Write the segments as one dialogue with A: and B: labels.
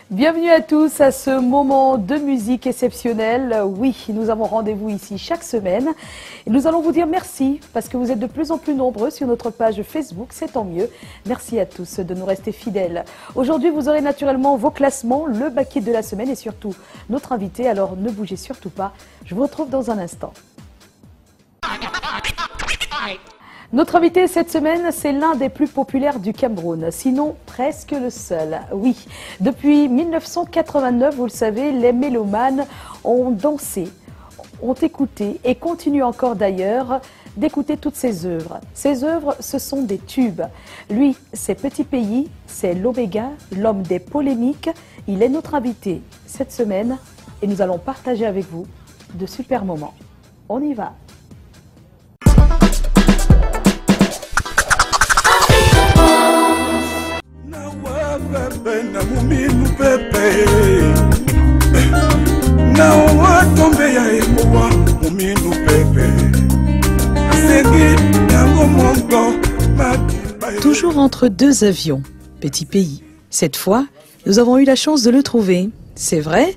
A: Bienvenue à tous à ce moment de musique exceptionnel. Oui, nous avons rendez-vous ici chaque semaine. Et nous allons vous dire merci parce que vous êtes de plus en plus nombreux sur notre page Facebook, c'est tant mieux. Merci à tous de nous rester fidèles. Aujourd'hui, vous aurez naturellement vos classements, le baquet de la semaine et surtout notre invité. Alors ne bougez surtout pas, je vous retrouve dans un instant. Notre invité cette semaine, c'est l'un des plus populaires du Cameroun, sinon presque le seul. Oui, depuis 1989, vous le savez, les mélomanes ont dansé, ont écouté et continuent encore d'ailleurs d'écouter toutes ses œuvres. Ses œuvres, ce sont des tubes. Lui, c'est Petit Pays, c'est l'Oméga, l'homme des polémiques. Il est notre invité cette semaine et nous allons partager avec vous de super moments. On y va.
B: Toujours entre deux avions, Petit Pays. Cette fois, nous avons eu la chance de le trouver. C'est vrai,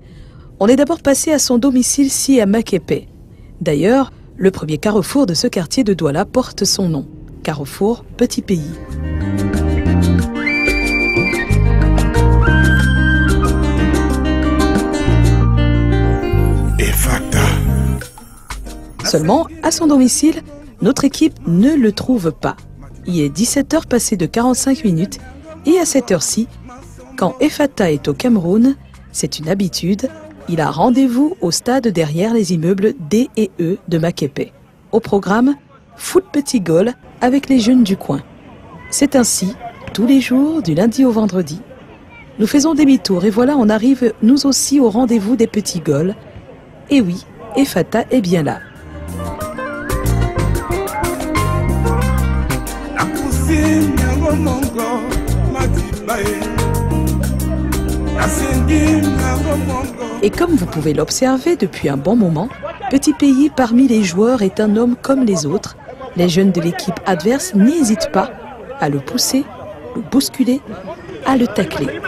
B: on est d'abord passé à son domicile-ci à Makepe. D'ailleurs, le premier carrefour de ce quartier de Douala porte son nom. Carrefour Petit Pays. Seulement, à son domicile, notre équipe ne le trouve pas. Il est 17h passé de 45 minutes et à cette heure-ci, quand Efata est au Cameroun, c'est une habitude, il a rendez-vous au stade derrière les immeubles D et E de Makepe. Au programme, foot petit goal avec les jeunes du coin. C'est ainsi, tous les jours, du lundi au vendredi. Nous faisons demi-tour et voilà, on arrive nous aussi au rendez-vous des petits goals. Et oui, Efata est bien là. Et comme vous pouvez l'observer depuis un bon moment, Petit Pays parmi les joueurs est un homme comme les autres. Les jeunes de l'équipe adverse n'hésitent pas à le pousser, le bousculer, à le tacler.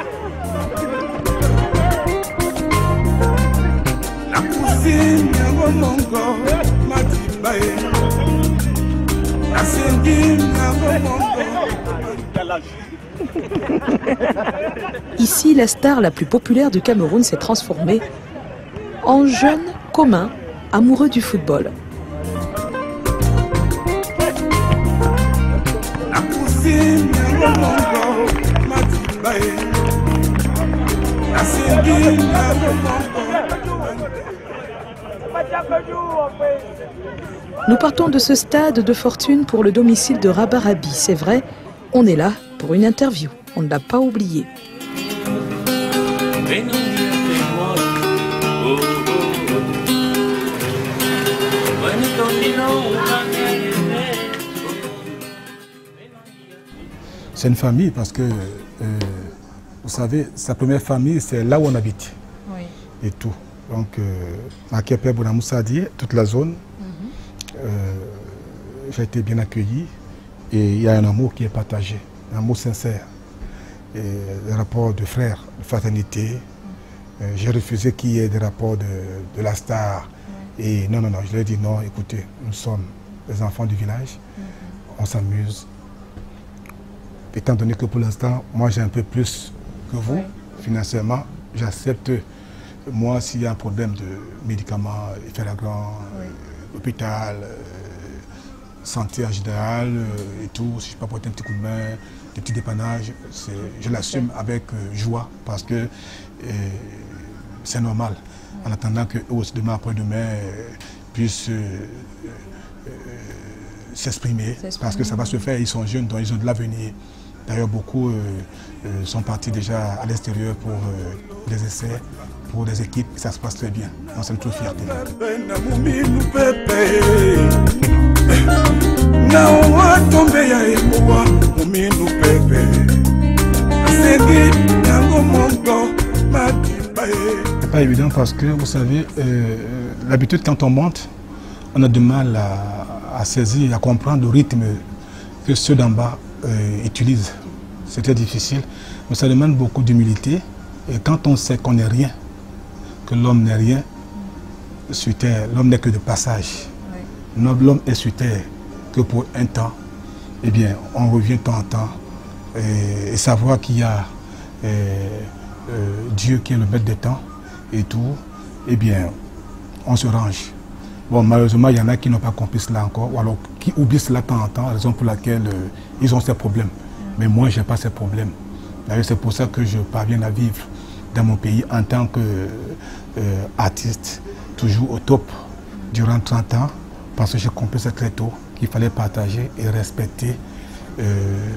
B: Ici, la star la plus populaire du Cameroun s'est transformée en jeune commun amoureux du football. Nous partons de ce stade de fortune pour le domicile de Rabarabi. C'est vrai, on est là pour une interview. On ne l'a pas oublié.
C: C'est une famille parce que, vous savez, sa première famille, c'est là où on habite. Oui. Et tout. Donc, Makepe, Bonamoussadi, toute la zone, j'ai été bien accueilli et il y a un amour qui est partagé, un amour sincère. Et des rapports de frères, de fraternité. J'ai refusé qu'il y ait des rapports de la star. Et non, je leur ai dit non, écoutez, nous sommes les enfants du village, on s'amuse. Étant donné que pour l'instant, moi j'ai un peu plus que vous, financièrement, j'accepte. Moi, s'il y a un problème de médicaments, Ferragran, hôpital, santé en général et tout, si je peux apporter un petit coup de main, des petits dépannages, je l'assume avec joie parce que c'est normal. En attendant que eux aussi, demain après-demain, puissent s'exprimer, parce que ça va se faire, ils sont jeunes, donc ils ont de l'avenir. D'ailleurs, beaucoup sont partis déjà à l'extérieur pour les essais, pour les équipes, ça se passe très bien. Donc c'est une toute fierté. C'est pas évident parce que, vous savez, l'habitude quand on monte, on a du mal à saisir, à comprendre le rythme que ceux d'en bas utilisent. C'est très difficile, mais ça demande beaucoup d'humilité. Et quand on sait qu'on n'est rien, que l'homme n'est rien sur terre, l'homme n'est que de passage. Oui. L'homme est sur terre que pour un temps, eh bien, on revient de temps en temps et savoir qu'il y a Dieu qui est le maître des temps et tout, eh bien, on se range. Bon, malheureusement, il y en a qui n'ont pas compris cela encore, ou alors qui oublient cela de temps en temps, raison pour laquelle ils ont ces problèmes. Mais moi, je n'ai pas ces problèmes. D'ailleurs, c'est pour ça que je parviens à vivre dans mon pays en tant qu'artiste, toujours au top durant 30 ans, parce que j'ai compris ça très tôt, qu'il fallait partager et respecter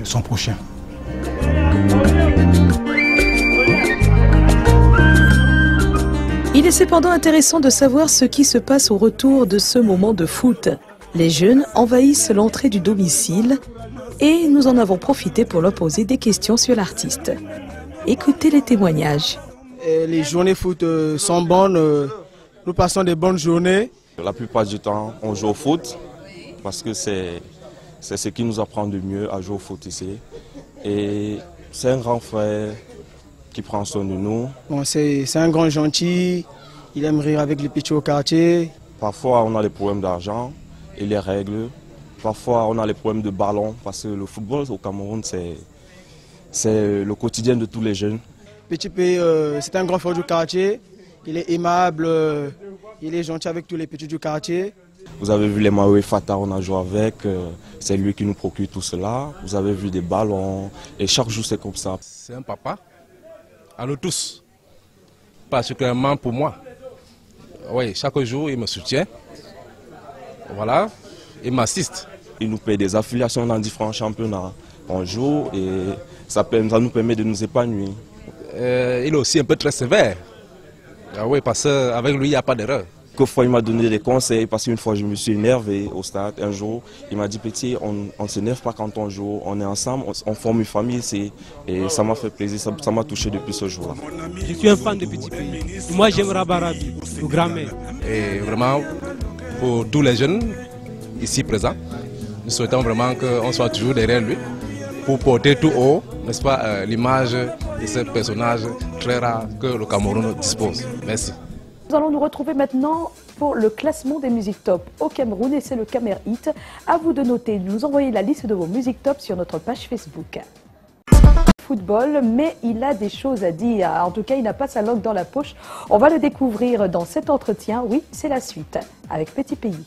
C: son prochain.
B: Il est cependant intéressant de savoir ce qui se passe au retour de ce moment de foot. Les jeunes envahissent l'entrée du domicile et nous en avons profité pour leur poser des questions sur l'artiste. Écoutez les témoignages.
D: Les journées foot sont bonnes, nous passons des bonnes journées.
E: La plupart du temps, on joue au foot parce que c'est ce qui nous apprend de mieux à jouer au foot ici. Et c'est un grand frère qui prend soin de nous.
D: Bon, c'est un grand gentil, il aime rire avec les petits au quartier.
E: Parfois, on a des problèmes d'argent et les règles. Parfois, on a les problèmes de ballon parce que le football au Cameroun, c'est le quotidien de tous les jeunes.
D: Petit P, c'est un grand frère du quartier. Il est aimable, il est gentil avec tous les petits du quartier.
E: Vous avez vu les maillots Fata, on a joué avec, c'est lui qui nous procure tout cela. Vous avez vu des ballons et chaque jour c'est comme ça.
F: C'est un papa, à nous tous, particulièrement pour moi. Oui, chaque jour il me soutient, voilà, il m'assiste.
E: Il nous paie des affiliations dans différents championnats. On joue et ça nous permet de nous épanouir.
F: Il est aussi un peu très sévère. Ah oui, parce qu'avec lui, il n'y a pas d'erreur.
E: Quelquefois, il m'a donné des conseils parce qu'une fois, je me suis énervé au stade. Un jour, il m'a dit, petit, on ne s'énerve pas quand on joue. On est ensemble, on forme une famille ici. Et ça m'a fait plaisir, ça m'a touché depuis ce jour-là.
G: Je suis un fan de Petit Pays. Moi, j'aime Rabarabi, le grand-mère.
F: Et vraiment, pour tous les jeunes ici présents, nous souhaitons vraiment qu'on soit toujours derrière lui pour porter tout haut, n'est-ce pas, l'image de ce personnage très rare que le Cameroun dispose. Merci.
A: Nous allons nous retrouver maintenant pour le classement des musiques top au Cameroun et c'est le Camer Hit. À vous de noter, de nous envoyer la liste de vos musiques top sur notre page Facebook. Football, mais il a des choses à dire. En tout cas, il n'a pas sa langue dans la poche. On va le découvrir dans cet entretien. Oui, c'est la suite avec Petit Pays.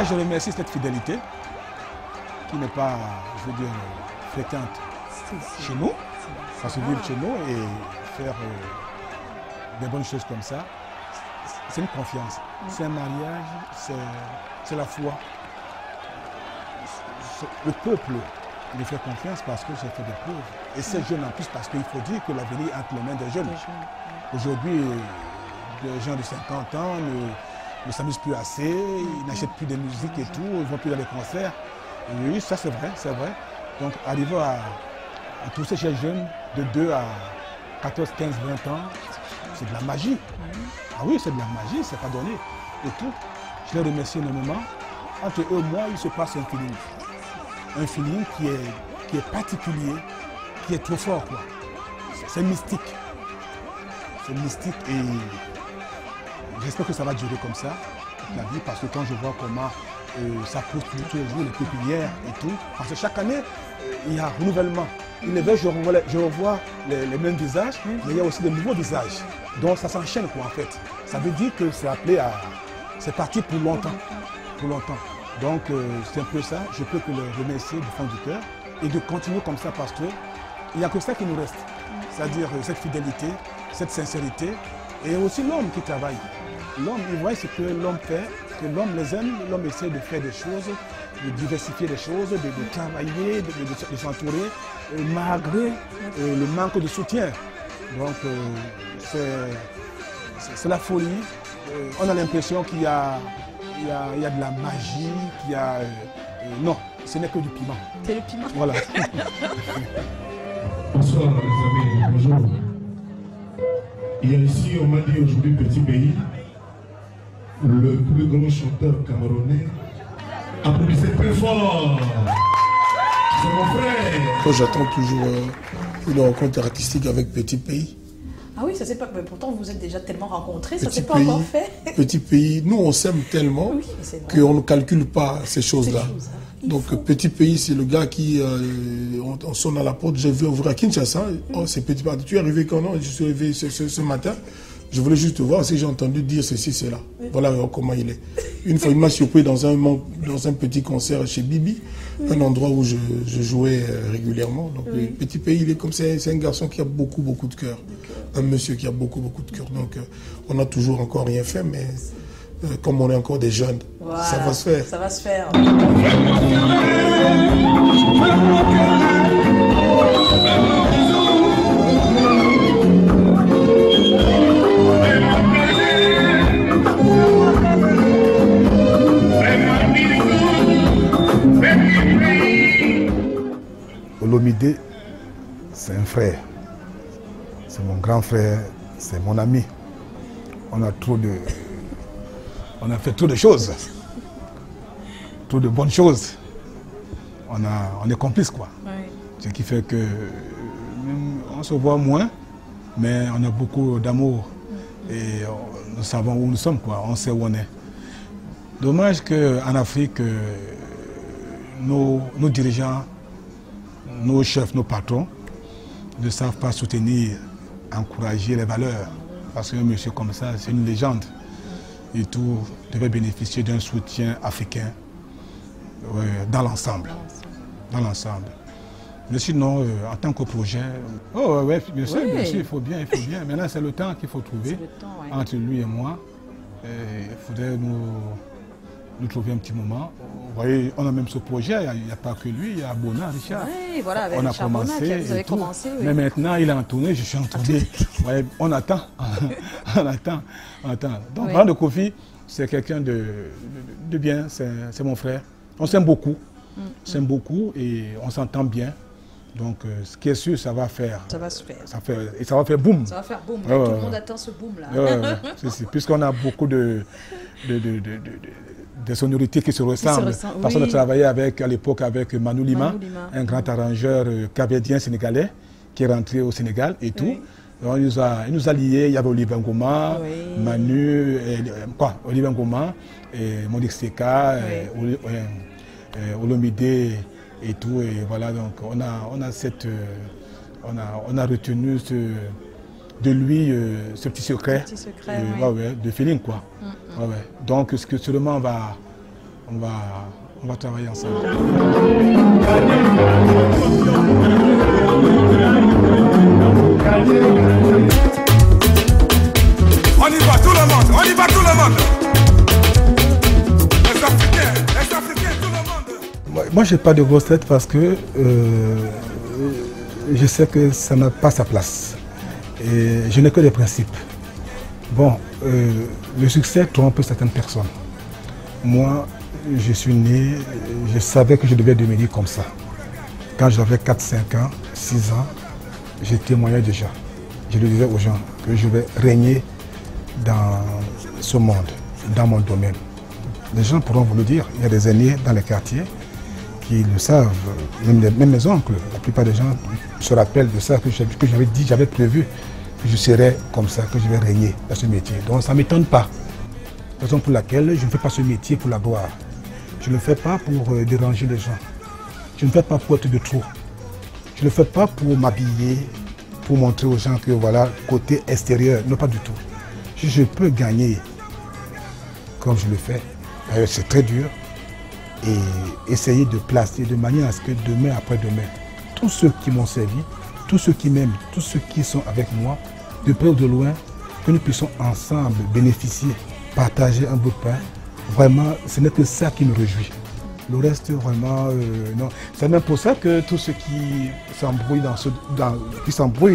C: Je remercie cette fidélité qui n'est pas, je veux dire, fréquente chez nous. Ça se vit chez nous et faire des bonnes choses comme ça, c'est une confiance. C'est un mariage, c'est la foi. Le peuple me fait confiance parce que j'ai fait des preuves. Et ces jeunes en plus parce qu'il faut dire que l'avenir est entre les mains des jeunes. Aujourd'hui, des gens de 50 ans ne s'amusent plus assez, ils n'achètent plus de musique et tout, ils ne vont plus dans les concerts. Et oui, ça c'est vrai, c'est vrai. Donc arriver à pousser ces jeunes de 2 à 14, 15, 20 ans, c'est de la magie. Ah oui, c'est de la magie, c'est pas donné. Et tout, je les remercie énormément. Entre eux et moi, il se passe un feeling. Un feeling qui est particulier, qui est trop fort, quoi. C'est mystique. C'est mystique et j'espère que ça va durer comme ça toute la vie parce que quand je vois comment ça pousse tous les jours, les pépinières et tout. Parce que chaque année, il y a un renouvellement. Une veille, je revois les mêmes visages, mais il y a aussi de nouveaux visages. Donc ça s'enchaîne quoi en fait. Ça veut dire que c'est appelé à... C'est parti pour longtemps. Pour longtemps. Donc c'est un peu ça. Je peux que le remercier du fond du cœur et de continuer comme ça parce qu'il n'y a que ça qui nous reste. C'est-à-dire cette fidélité, cette sincérité et aussi l'homme qui travaille. L'homme, il voit ce que l'homme fait, que l'homme les aime, l'homme essaie de faire des choses, de diversifier les choses, de travailler, de s'entourer, malgré le manque de soutien. Donc c'est la folie. On a l'impression qu'il y a de la magie, qu'il y a... non, ce n'est que du piment.
A: C'est le piment.
C: Voilà.
H: Bonsoir les amis, bonjour. Il y a ici, on m'a dit aujourd'hui, petit pays, le plus grand chanteur camerounais. Applaudissez très fort. C'est mon frère.
I: J'attends toujours une rencontre artistique avec Petit Pays.
B: Ah oui, ça c'est pas. Mais pourtant, vous êtes déjà tellement rencontrés, ça
I: Petit
B: s'est pas encore fait.
I: Petit Pays, nous on s'aime tellement qu'on ne calcule pas ces choses-là. Donc Petit Pays, c'est le gars qui, on sonne à la porte, je vais ouvrir à Kinshasa. Oh, c'est Petit Pays. Tu es arrivé quand? Non, je suis arrivé ce matin. Je voulais juste te voir si j'ai entendu dire ceci, cela. Voilà comment il est. Une fois, il m'a surpris dans un petit concert chez Bibi, un endroit où je jouais régulièrement. Donc Petit Pays, il est comme ça, c'est un garçon qui a beaucoup de cœur. Un monsieur qui a beaucoup de cœur. Donc on n'a toujours encore rien fait, mais comme on est encore des jeunes, voilà, ça va se faire.
B: Ça va se faire.
C: Olomide, c'est un frère. C'est mon grand frère, c'est mon ami. On a fait trop de choses. Trop de bonnes choses. On est complices quoi. Oui. Ce qui fait que on se voit moins, mais on a beaucoup d'amour. Et nous savons où nous sommes quoi, on sait où on est. Dommage qu'en Afrique, nos dirigeants, nos chefs, nos patrons ne savent pas soutenir, encourager les valeurs. Parce qu'un monsieur comme ça, c'est une légende. Et tout devait bénéficier d'un soutien africain dans l'ensemble. Dans l'ensemble. Mais sinon, en tant que projet, bien sûr, il faut bien. Maintenant, c'est le temps qu'il faut trouver entre lui et moi. Il faudrait nous trouver un petit moment. Vous voyez, on a même ce projet, il n'y a pas que lui, il y a Bona, Richard.
B: Oui, voilà, avec
C: on a
B: Richard
C: commencé,
B: Bona, vous avez commencé. Oui.
C: Mais maintenant, il est en tournée, je suis en tournée. Ouais, on attend. on attend. Donc, parlant de Kofi, c'est quelqu'un de bien, c'est mon frère. On s'aime beaucoup. On s'aime beaucoup et on s'entend bien. Donc, ce qui est sûr, ça va faire.
B: Ça va se faire.
C: Et ça va faire boum.
B: Ça va faire boum. Tout le monde attend ce boum-là.
C: Puisqu'on a beaucoup de sonorités qui se ressemblent. Parce qu'on a travaillé à l'époque avec Manu Lima, un grand arrangeur capverdien sénégalais qui est rentré au Sénégal et tout. Donc, il nous a liés. Il y avait Olivier Ngoma, Manu, Olivier Ngoma, Monique Seka, Olomide et tout. Et voilà, donc on a retenu de lui ce petit secret, de feeling quoi. Donc ce que seulement on va travailler ensemble.
J: On y va tout le monde, on y va tout le monde. Les Africains, tout le monde.
C: Moi j'ai pas de grosse tête parce que je sais que ça n'a pas sa place. Et je n'ai que des principes. Bon, le succès trompe certaines personnes. Moi, je suis né, je savais que je devais devenir comme ça. Quand j'avais 4, 5 ans, 6 ans, je témoignais déjà. Je le disais aux gens que je vais régner dans ce monde, dans mon domaine. Les gens pourront vous le dire, il y a des aînés dans les quartiers qui le savent, même mes oncles, la plupart des gens se rappellent de ça, que j'avais dit, j'avais prévu que je serais comme ça, que je vais régner dans ce métier. Donc ça ne m'étonne pas. Raison pour laquelle je ne fais pas ce métier pour la gloire. Je ne le fais pas pour déranger les gens. Je ne le fais pas pour être de trop. Je ne le fais pas pour m'habiller, pour montrer aux gens que voilà, côté extérieur. Non, pas du tout. Je peux gagner comme je le fais. D'ailleurs, c'est très dur. Et essayer de placer de manière à ce que demain après demain, tous ceux qui m'ont servi, tous ceux qui m'aiment, tous ceux qui sont avec moi, de près ou de loin, que nous puissions ensemble bénéficier, partager un bout de pain. Vraiment, ce n'est que ça qui me réjouit. Le reste, vraiment, non. C'est même pour ça que tous ceux qui s'embrouillent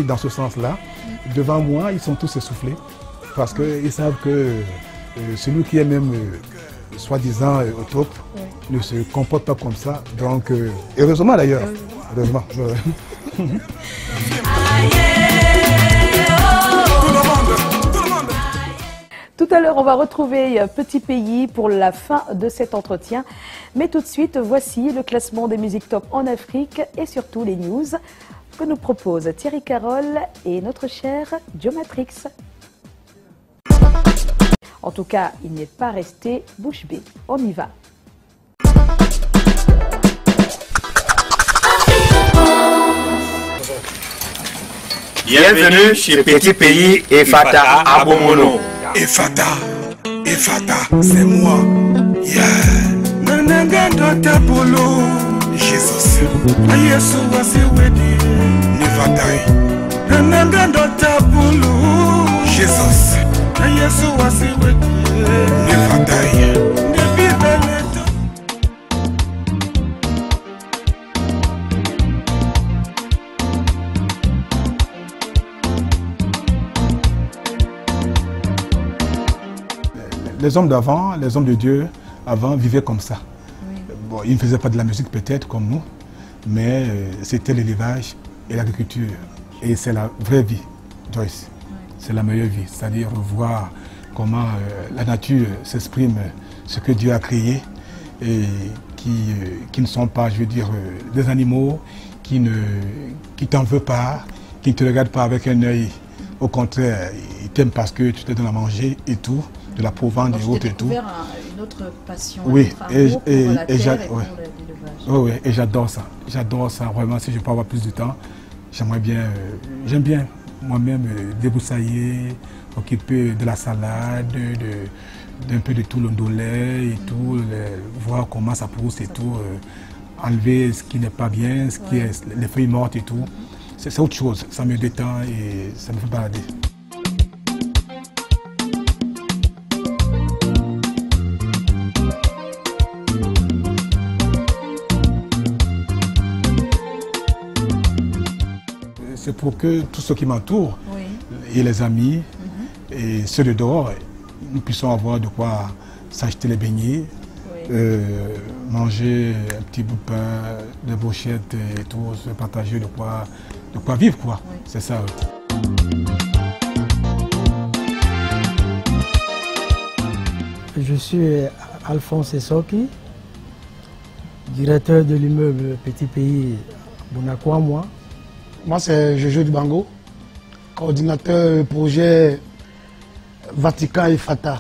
C: dans ce sens-là, devant moi, ils sont tous essoufflés. Parce qu'ils savent que celui qui est même soi-disant au top ne se comporte pas comme ça. Donc, heureusement d'ailleurs. Heureusement.
A: Tout à l'heure, on va retrouver Petit Pays pour la fin de cet entretien. Mais tout de suite, voici le classement des musiques top en Afrique et surtout les news que nous proposent Thierry Carole et notre cher Joe Matrix. En tout cas, il n'est pas resté bouche bée. On y va.
K: Bienvenue chez Petit Pays et Fata Abomono.
J: Efata, c'est moi. Yeah. Nananga dota polo. Jesus. Ayesu wasi wedi. Nevatai. Nananga dota polo. Jesus. Ayesu wasi wedi. Nevatai. Nebi beneto.
C: Les hommes d'avant, les hommes de Dieu, avant, vivaient comme ça. Oui. Bon, ils ne faisaient pas de la musique peut-être comme nous, mais c'était l'élevage et l'agriculture. Et c'est la vraie vie, Joyce. Oui. C'est la meilleure vie, c'est-à-dire voir comment la nature s'exprime, ce que Dieu a créé, et qui ne sont pas, je veux dire, des animaux, qui t'en veulent pas, qui ne te regardent pas avec un œil. Au contraire, ils t'aiment parce que tu te donnes à manger et tout. De la provence et autres et tout.
A: Une autre passion,
C: oui,
A: et
C: j'adore ça. J'adore ça vraiment. Si je peux avoir plus de temps, j'aimerais bien, j'aime bien moi-même débroussailler, occuper de la salade, d'un peu de tout le ndolé et tout, voir comment ça pousse et tout, enlever ce qui n'est pas bien, ce qui est les feuilles mortes et tout. C'est autre chose. Ça me détend et ça me fait balader. C'est pour que tous ceux qui m'entourent, et les amis, et ceux de dehors, nous puissions avoir de quoi s'acheter les beignets, manger un petit bout de pain, des brochettes et tout, se partager de quoi vivre, quoi. Oui. C'est ça.
L: Je suis Alphonse Essoki, directeur de l'immeuble Petit Pays Bonakwa.
I: Moi, c'est Jojo Dubango, coordinateur projet Vatican et Fata,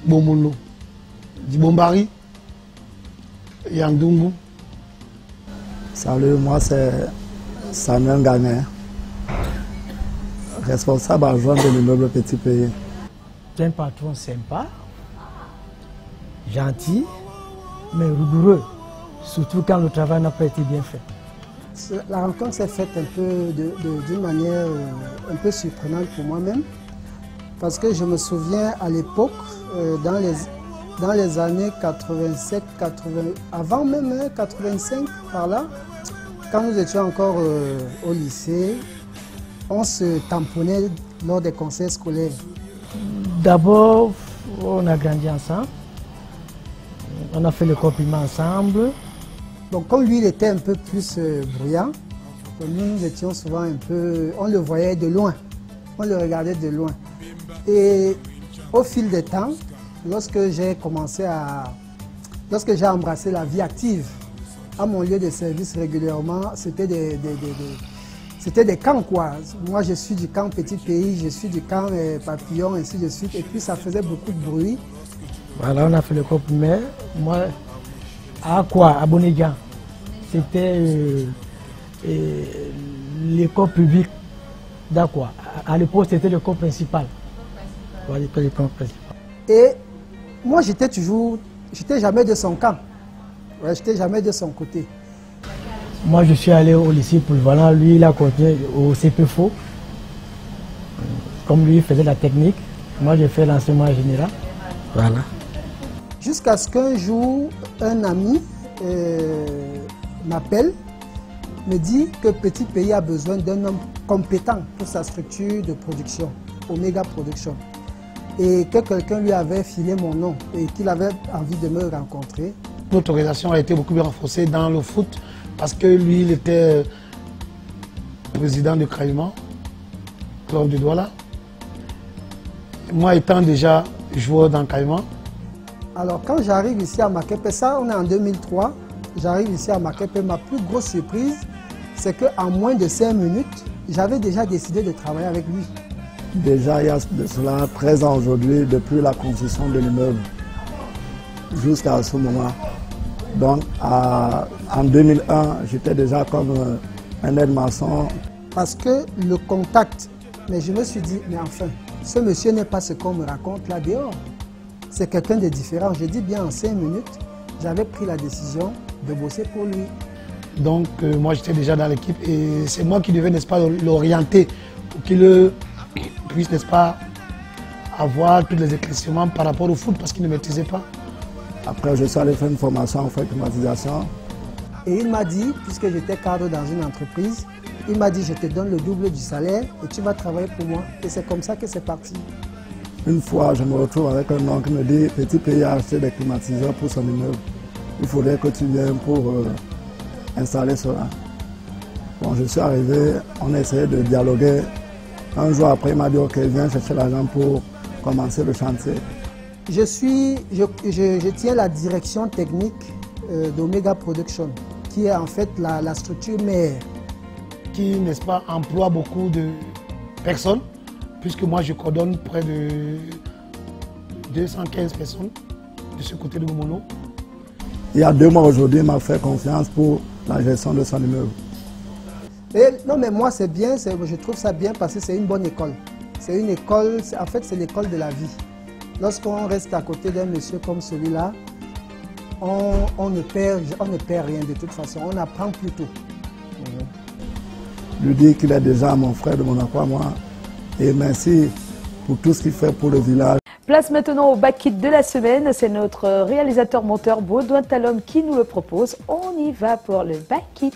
I: Bomono, Dibombari, Yandungu.
M: Salut, moi c'est Samuel Ganer, responsable adjoint de l'immeuble Petit Pays.
L: C'est un patron sympa, gentil, mais rigoureux, surtout quand le travail n'a pas été bien fait.
N: La rencontre s'est faite un peu d'une manière un peu surprenante pour moi-même, parce que je me souviens à l'époque, dans les années 87, 80, avant même 85 par là, quand nous étions encore au lycée, on se tamponnait lors des concerts scolaires.
L: D'abord, on a grandi ensemble, on a fait le compliment ensemble.
N: Donc comme lui, il était un peu plus bruyant, nous étions souvent un peu... On le voyait de loin, on le regardait de loin. Et au fil des temps, lorsque j'ai embrassé la vie active, à mon lieu de service régulièrement, c'était des camps, quoi. Moi, je suis du camp Petit Pays, je suis du camp Papillon, ainsi de suite. Et puis, ça faisait beaucoup de bruit.
L: Voilà, on a fait le compliment. Moi, À quoi? À Bonigan. C'était l'école publique d'Aqua. À l'époque, c'était l'école principale.
N: Et moi, j'étais jamais de son camp. Ouais, j'étais jamais de son côté.
L: Moi, je suis allé au lycée polyvalent. Lui, il a continué au CPFO. Comme lui, il faisait la technique. Moi, j'ai fait l'enseignement général. Voilà.
N: Jusqu'à ce qu'un jour, un ami m'appelle, me dit que Petit Pays a besoin d'un homme compétent pour sa structure de production, Omega Production. Et que quelqu'un lui avait filé mon nom et qu'il avait envie de me rencontrer.
I: Notre organisation a été beaucoup bien renforcée dans le foot parce que lui, il était président du Caïman, club de Douala. Moi étant déjà joueur dans Caïman.
N: Alors quand j'arrive ici à Makepe, ça on est en 2003, j'arrive ici à Makepe, ma plus grosse surprise, c'est qu'en moins de 5 minutes, j'avais déjà décidé de travailler avec lui.
M: Déjà, il y a de cela 13 ans aujourd'hui, depuis la construction de l'immeuble, jusqu'à ce moment. Donc, en 2001, j'étais déjà comme un aide-maçon.
N: Parce que le contact, mais je me suis dit, mais enfin, ce monsieur n'est pas ce qu'on me raconte là dehors. C'est quelqu'un de différent. Je dis bien en 5 minutes, j'avais pris la décision de bosser pour lui.
I: Donc, moi, j'étais déjà dans l'équipe et c'est moi qui devais, n'est-ce pas, l'orienter pour qu'il puisse, n'est-ce pas, avoir tous les éclaircissements par rapport au foot parce qu'il ne maîtrisait pas.
M: Après, je suis allé faire une formation en climatisation.
N: Et il m'a dit, puisque j'étais cadre dans une entreprise, il m'a dit, je te donne le double du salaire et tu vas travailler pour moi. Et c'est comme ça que c'est parti.
M: Une fois, je me retrouve avec un homme qui me dit, Petit Pays a acheté des climatiseurs pour son immeuble. Il faudrait que tu viennes pour installer cela. Bon, je suis arrivé, on a essayé de dialoguer. Un jour après, il m'a dit, ok, viens chercher l'argent pour commencer le chantier.
N: Je tiens la direction technique d'Omega Production, qui est en fait la structure mère.
I: Qui, n'est-ce pas, emploie beaucoup de personnes, puisque moi je coordonne près de 215 personnes de ce côté de Momono.
M: Il y a 2 mois aujourd'hui, il m'a fait confiance pour la gestion de son immeuble.
N: Non mais moi c'est bien, je trouve ça bien parce que c'est une bonne école. C'est une école, en fait c'est l'école de la vie. Lorsqu'on reste à côté d'un monsieur comme celui-là, on ne perd rien de toute façon, on apprend plutôt.
M: Je lui dis qu'il est déjà mon frère de mon aqua, moi. Et merci pour tout ce qu'il fait pour le village.
A: Place maintenant au back kit de la semaine. C'est notre réalisateur-monteur Baudouin Talom qui nous le propose. On y va pour le back kit.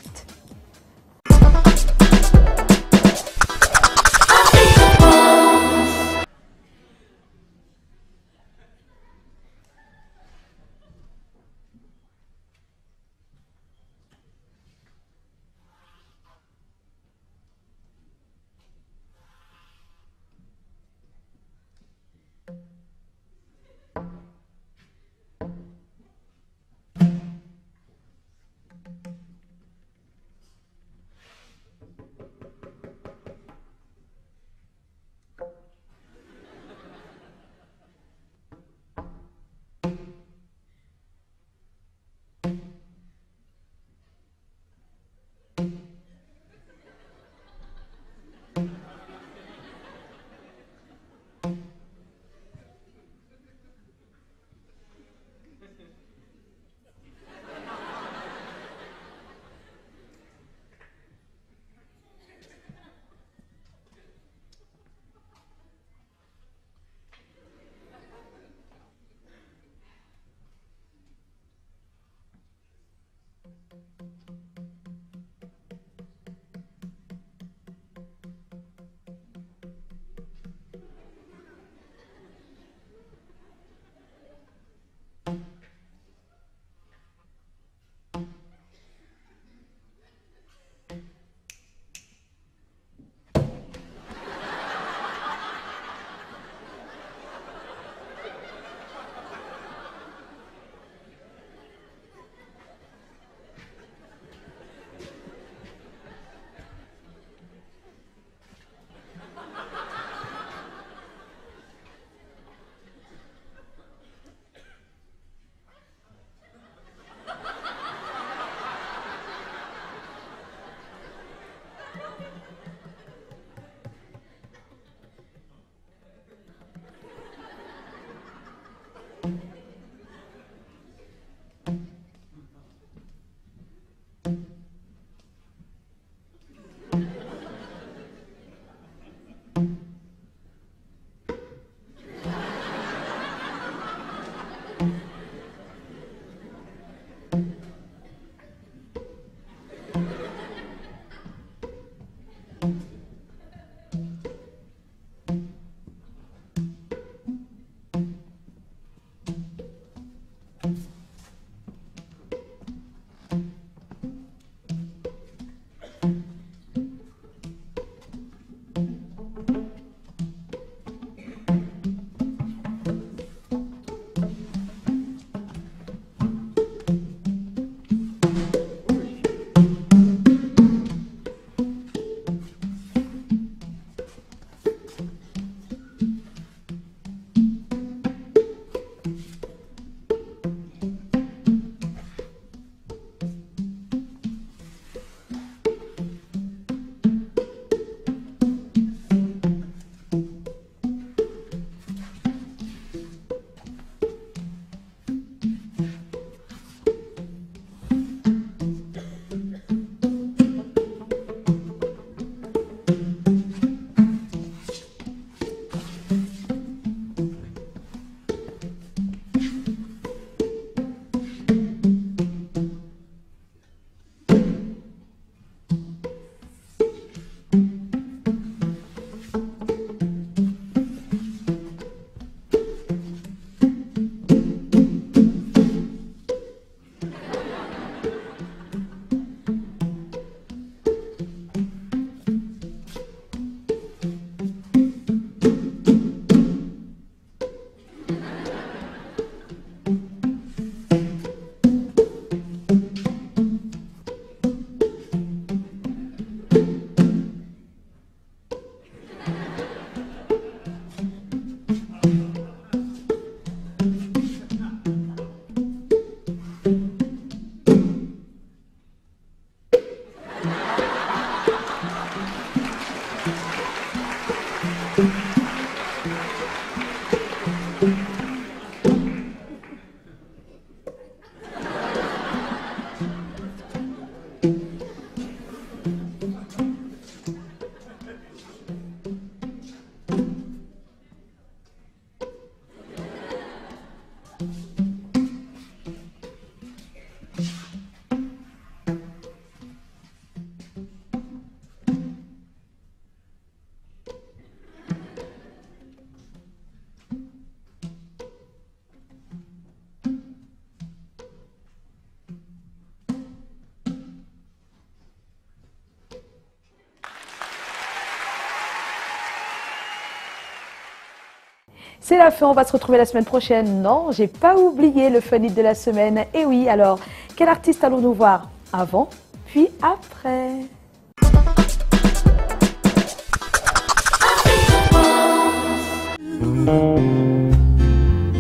A: C'est la fin, on va se retrouver la semaine prochaine. Non, j'ai pas oublié le fun hit de la semaine. Et oui, alors, quel artiste allons-nous voir avant, puis après?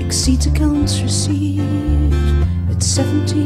O: Exceeds accounts received at 17.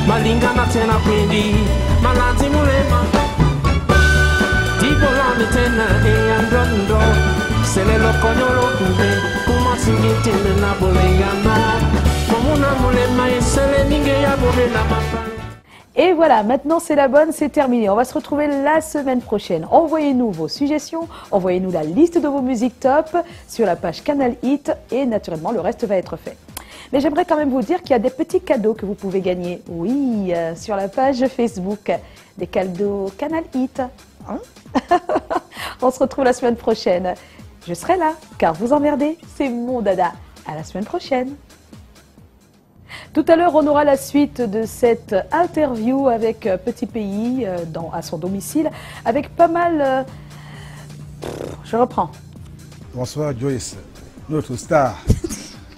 P: Malingana tena quindi malati mulema tipo la tena e andando se le lo cognolo kube kuma singite na bolengano mamuna mulema e se le ninge ya bobela mapa.
A: Et voilà, maintenant c'est la bonne, c'est terminé. On va se retrouver la semaine prochaine. Envoyez-nous vos suggestions, envoyez-nous la liste de vos musiques top sur la page Canal Hit et naturellement le reste va être fait. Mais j'aimerais quand même vous dire qu'il y a des petits cadeaux que vous pouvez gagner. Oui, sur la page Facebook, des cadeaux Canal Hit. Hein? On se retrouve la semaine prochaine. Je serai là, car vous emmerdez, c'est mon dada. À la semaine prochaine. Tout à l'heure, on aura la suite de cette interview avec Petit Pays à son domicile, avec pas mal... je reprends.
C: Bonsoir Joyce, notre star.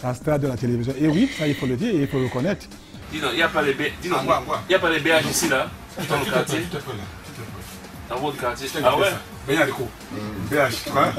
C: La star de la télévision. Et oui, ça il faut le dire et il faut le reconnaître.
Q: Dis-donc, il n'y a pas les BH ici là, dans le quartier. Dans votre quartier. Ah ouais?
H: BH, tu vois?